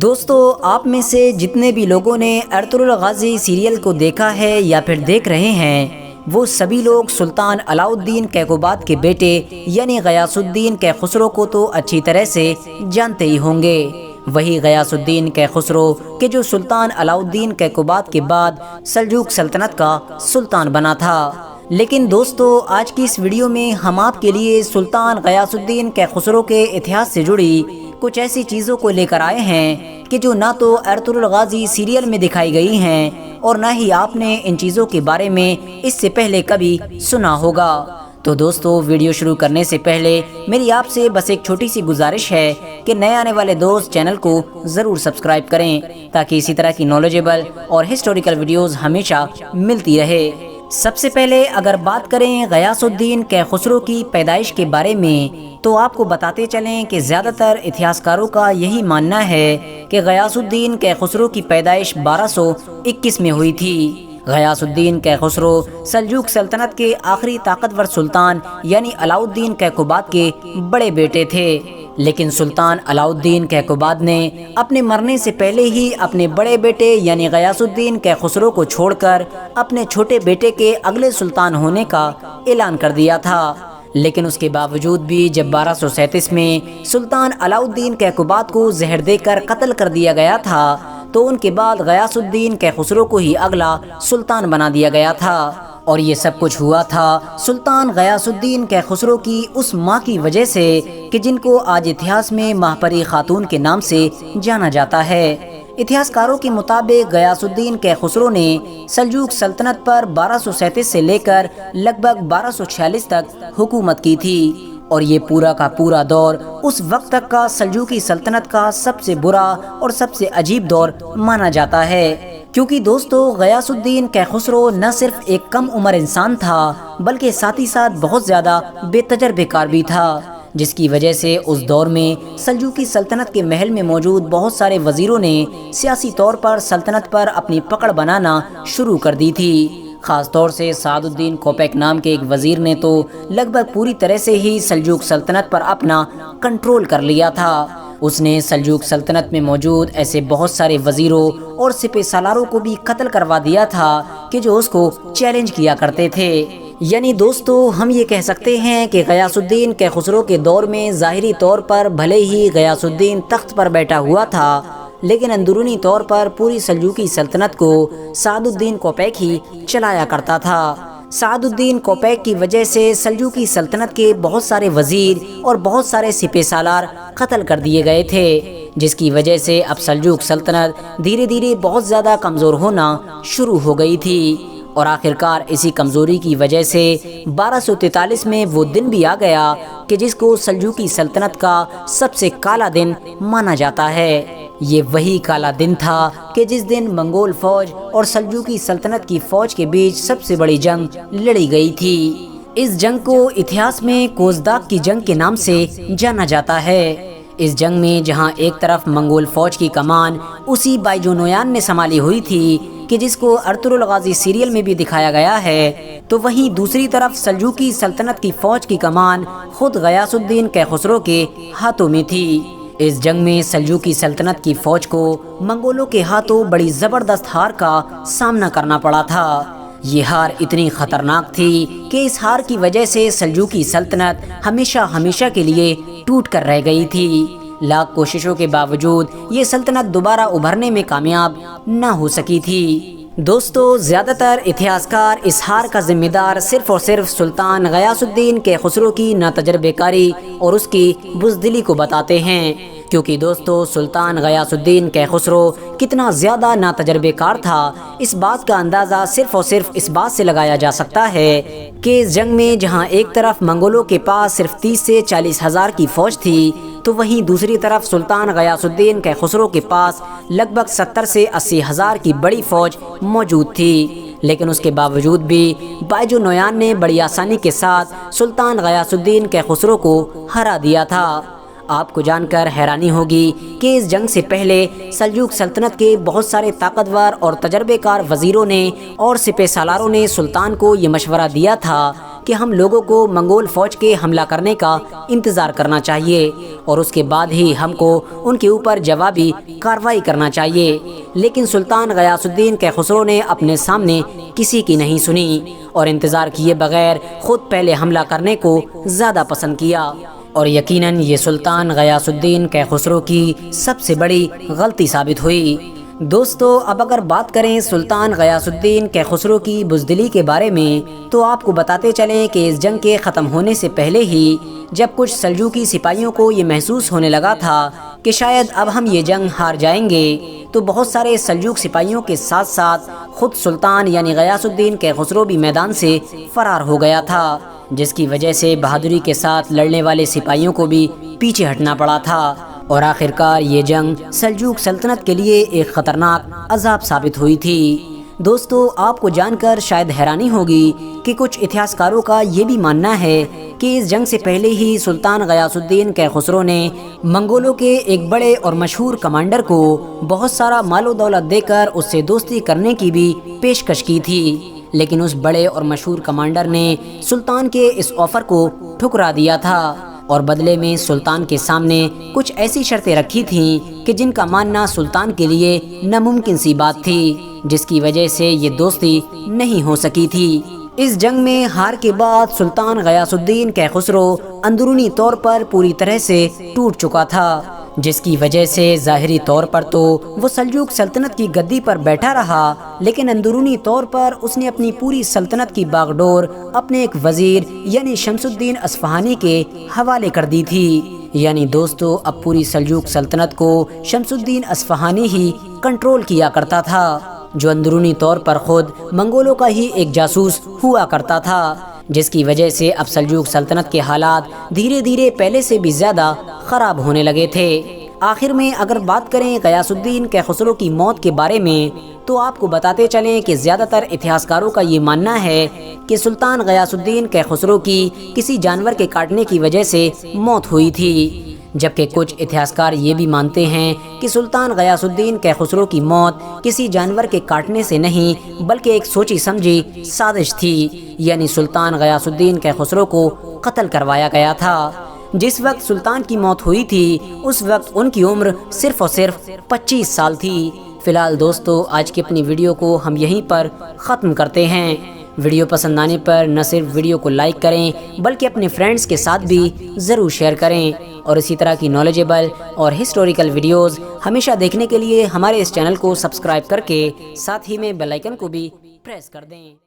دوستو، آپ میں سے جتنے بھی لوگوں نے ارطغرل غازی سیریل کو دیکھا ہے یا پھر دیکھ رہے ہیں، وہ سبھی لوگ سلطان علاء الدین کیقوباد کے بیٹے یعنی غیاث الدین کیخسرو کو تو اچھی طرح سے جانتے ہی ہوں گے۔ وہی غیاث الدین کیخسرو کہ جو سلطان علاء الدین کیقوباد کے بعد سلجوق سلطنت کا سلطان بنا تھا۔ لیکن دوستو، آج کی اس ویڈیو میں ہم آپ کے لیے سلطان غیاث الدین کیخسرو کے اتہاس سے جڑی کچھ ایسی چیزوں کو لے کر آئے ہیں کہ جو نہ تو ارطغرل غازی سیریل میں دکھائی گئی ہیں اور نہ ہی آپ نے ان چیزوں کے بارے میں اس سے پہلے کبھی سنا ہوگا۔ تو دوستو، ویڈیو شروع کرنے سے پہلے میری آپ سے بس ایک چھوٹی سی گزارش ہے کہ نئے آنے والے دوست چینل کو ضرور سبسکرائب کریں تاکہ اسی طرح کی نالجیبل اور ہسٹوریکل ویڈیوز ہمیشہ ملتی رہے۔ سب سے پہلے اگر بات کریں غیاث الدین کیخسرو کی پیدائش کے بارے میں، تو آپ کو بتاتے چلیں کہ زیادہ تر اتہاسکاروں کا یہی ماننا ہے کہ غیاث الدین کیخسرو کی پیدائش 1221 میں ہوئی تھی۔ غیاث الدین کیخسرو سلجوق سلطنت کے آخری طاقتور سلطان یعنی علاء الدین کیقوباد کے بڑے بیٹے تھے، لیکن سلطان علاء الدین کیقوباد نے اپنے مرنے سے پہلے ہی اپنے بڑے بیٹے یعنی غیاث الدین کیخسرو کو چھوڑ کر اپنے چھوٹے بیٹے کے اگلے سلطان ہونے کا اعلان کر دیا تھا۔ لیکن اس کے باوجود بھی جب 1237 میں سلطان علاء الدین کیقوباد کو زہر دے کر قتل کر دیا گیا تھا، تو ان کے بعد غیاث الدین کیخسرو کو ہی اگلا سلطان بنا دیا گیا تھا۔ اور یہ سب کچھ ہوا تھا سلطان غیاث الدین کیخسرو کی اس ماں کی وجہ سے کہ جن کو آج اتہاس میں ماہ پری خاتون کے نام سے جانا جاتا ہے۔ اتہاسکاروں کے مطابق غیاث الدین کیخسرو نے سلجوق سلطنت پر 1237 سے لے کر لگ بھگ 1246 تک حکومت کی تھی، اور یہ پورا کا پورا دور اس وقت تک کا سلجوقی سلطنت کا سب سے برا اور سب سے عجیب دور مانا جاتا ہے، کیونکہ دوستو غیاث الدین کیخسرو نہ صرف ایک کم عمر انسان تھا بلکہ ساتھ ہی ساتھ بہت زیادہ بے تجربے کار بھی تھا، جس کی وجہ سے اس دور میں سلجوقی سلطنت کے محل میں موجود بہت سارے وزیروں نے سیاسی طور پر سلطنت پر اپنی پکڑ بنانا شروع کر دی تھی۔ خاص طور سے سعد الدین کوپیک نام کے ایک وزیر نے تو لگ بھگ پوری طرح سے ہی سلجوق سلطنت پر اپنا کنٹرول کر لیا تھا۔ اس نے سلجوق سلطنت میں موجود ایسے بہت سارے وزیروں اور سپہ سالاروں کو بھی قتل کروا دیا تھا کہ جو اس کو چیلنج کیا کرتے تھے۔ یعنی دوستو، ہم یہ کہہ سکتے ہیں کہ غیاث الدین کیخسرو کے دور میں ظاہری طور پر بھلے ہی غیاث الدین تخت پر بیٹھا ہوا تھا، لیکن اندرونی طور پر پوری سلجوقی سلطنت کو سعد الدین کوپیک ہی چلایا کرتا تھا۔ سعد الدین کوپیک کی وجہ سے سلجوقی سلطنت کے بہت سارے وزیر اور بہت سارے سپہ سالار قتل کر دیے گئے تھے، جس کی وجہ سے اب سلجوق سلطنت دھیرے دھیرے بہت زیادہ کمزور ہونا شروع ہو گئی تھی، اور آخرکار اسی کمزوری کی وجہ سے 1243 میں وہ دن بھی آ گیا کہ جس کو سلجوقی سلطنت کا سب سے کالا دن مانا جاتا ہے۔ یہ وہی کالا دن تھا کہ جس دن منگول فوج اور سلجوقی سلطنت کی فوج کے بیچ سب سے بڑی جنگ لڑی گئی تھی۔ اس جنگ کو اتہاس میں کوزداق کی جنگ کے نام سے جانا جاتا ہے۔ اس جنگ میں جہاں ایک طرف منگول فوج کی کمان اسی بائیجو نویان نے سنبھالی ہوئی تھی کہ جس کو ارطغرل غازی سیریل میں بھی دکھایا گیا ہے، تو وہیں دوسری طرف سلجوقی سلطنت کی فوج کی کمان خود غیاث الدین کیخسرو کے ہاتھوں میں تھی۔ اس جنگ میں سلجوقی سلطنت کی فوج کو منگولوں کے ہاتھوں بڑی زبردست ہار کا سامنا کرنا پڑا تھا۔ یہ ہار اتنی خطرناک تھی کہ اس ہار کی وجہ سے سلجوقی سلطنت ہمیشہ ہمیشہ کے لیے ٹوٹ کر رہ گئی تھی۔ لاکھ کوششوں کے باوجود یہ سلطنت دوبارہ ابھرنے میں کامیاب نہ ہو سکی تھی۔ دوستو، زیادہ تر اتہاسکار اس ہار کا ذمہ دار صرف اور صرف سلطان غیاث الدین کیخسرو کی ناتجربے کاری اور اس کی بزدلی کو بتاتے ہیں، کیونکہ دوستو سلطان غیاث الدین کیخسرو کتنا زیادہ ناتجربے کار تھا، اس بات کا اندازہ صرف اور صرف اس بات سے لگایا جا سکتا ہے کہ اس جنگ میں جہاں ایک طرف منگولوں کے پاس صرف 30 سے 40 ہزار کی فوج تھی، تو وہیں دوسری طرف سلطان غیاث الدین کیخسرو کے پاس لگ بھگ 70 سے 80 ہزار کی بڑی فوج موجود تھی۔ لیکن اس کے باوجود بھی بائیجو نویان نے بڑی آسانی کے ساتھ سلطان غیاث الدین کیخسرو کو ہرا دیا تھا۔ آپ کو جان کر حیرانی ہوگی کہ اس جنگ سے پہلے سلجوق سلطنت کے بہت سارے طاقتور اور تجربے کار وزیروں نے اور سپہ سالاروں نے سلطان کو یہ مشورہ دیا تھا کہ ہم لوگوں کو منگول فوج کے حملہ کرنے کا انتظار کرنا چاہیے اور اس کے بعد ہی ہم کو ان کے اوپر جوابی کارروائی کرنا چاہیے، لیکن سلطان غیاث الدین کیخسرو نے اپنے سامنے کسی کی نہیں سنی اور انتظار کیے بغیر خود پہلے حملہ کرنے کو زیادہ پسند کیا، اور یقیناً یہ سلطان غیاث الدین کیخسرو کی سب سے بڑی غلطی ثابت ہوئی۔ دوستو، اب اگر بات کریں سلطان غیاث الدین کیخسرو کی بزدلی کے بارے میں تو آپ کو بتاتے چلیں کہ اس جنگ کے ختم ہونے سے پہلے ہی جب کچھ سلجوقی سپاہیوں کو یہ محسوس ہونے لگا تھا کہ شاید اب ہم یہ جنگ ہار جائیں گے، تو بہت سارے سلجوق سپاہیوں کے ساتھ ساتھ خود سلطان یعنی غیاث الدین کیخسرو بھی میدان سے فرار ہو گیا تھا، جس کی وجہ سے بہادری کے ساتھ لڑنے والے سپاہیوں کو بھی پیچھے ہٹنا پڑا تھا، اور آخرکار یہ جنگ سلجوق سلطنت کے لیے ایک خطرناک عذاب ثابت ہوئی تھی۔ دوستو، آپ کو جان کر شاید حیرانی ہوگی کہ کچھ اتہاسکاروں کا یہ بھی ماننا ہے کہ اس جنگ سے پہلے ہی سلطان غیاث الدین کیخسرو نے منگولوں کے ایک بڑے اور مشہور کمانڈر کو بہت سارا مال و دولت دے کر اس سے دوستی کرنے کی بھی پیشکش کی تھی، لیکن اس بڑے اور مشہور کمانڈر نے سلطان کے اس آفر کو ٹھکرا دیا تھا اور بدلے میں سلطان کے سامنے کچھ ایسی شرطیں رکھی تھیں کہ جن کا ماننا سلطان کے لیے ناممکن سی بات تھی، جس کی وجہ سے یہ دوستی نہیں ہو سکی تھی۔ اس جنگ میں ہار کے بعد سلطان غیاث الدین کیخسرو اندرونی طور پر پوری طرح سے ٹوٹ چکا تھا، جس کی وجہ سے ظاہری طور پر تو وہ سلجوق سلطنت کی گدی پر بیٹھا رہا، لیکن اندرونی طور پر اس نے اپنی پوری سلطنت کی باغ ڈور اپنے ایک وزیر یعنی شمس الدین اصفہانی کے حوالے کر دی تھی۔ یعنی دوستو، اب پوری سلجوق سلطنت کو شمس الدین اصفہانی ہی کنٹرول کیا کرتا تھا، جو اندرونی طور پر خود منگولوں کا ہی ایک جاسوس ہوا کرتا تھا، جس کی وجہ سے اب سلجوق سلطنت کے حالات دھیرے دھیرے پہلے سے بھی زیادہ خراب ہونے لگے تھے۔ آخر میں اگر بات کریں غیاث الدین کیخسرو کی موت کے بارے میں تو آپ کو بتاتے چلیں کہ زیادہ تر اتہاسکاروں کا یہ ماننا ہے کہ سلطان غیاث الدین کیخسرو کی کسی جانور کے کاٹنے کی وجہ سے موت ہوئی تھی، جبکہ کچھ اتہاسکار یہ بھی مانتے ہیں کہ سلطان غیاث الدین کیخسرو کی موت کسی جانور کے کاٹنے سے نہیں بلکہ ایک سوچی سمجھی سازش تھی، یعنی سلطان غیاث الدین کیخسرو کو قتل کروایا گیا تھا۔ جس وقت سلطان کی موت ہوئی تھی اس وقت ان کی عمر صرف اور صرف 25 سال تھی۔ فی الحال دوستو، آج کی اپنی ویڈیو کو ہم یہیں پر ختم کرتے ہیں۔ ویڈیو پسند آنے پر نہ صرف ویڈیو کو لائک کریں بلکہ اپنے فرینڈز کے ساتھ بھی ضرور شیئر کریں، اور اسی طرح کی نالجیبل اور ہسٹوریکل ویڈیوز ہمیشہ دیکھنے کے لیے ہمارے اس چینل کو سبسکرائب کر کے ساتھ ہی میں بیل آئیکن کو بھی پریس کر دیں۔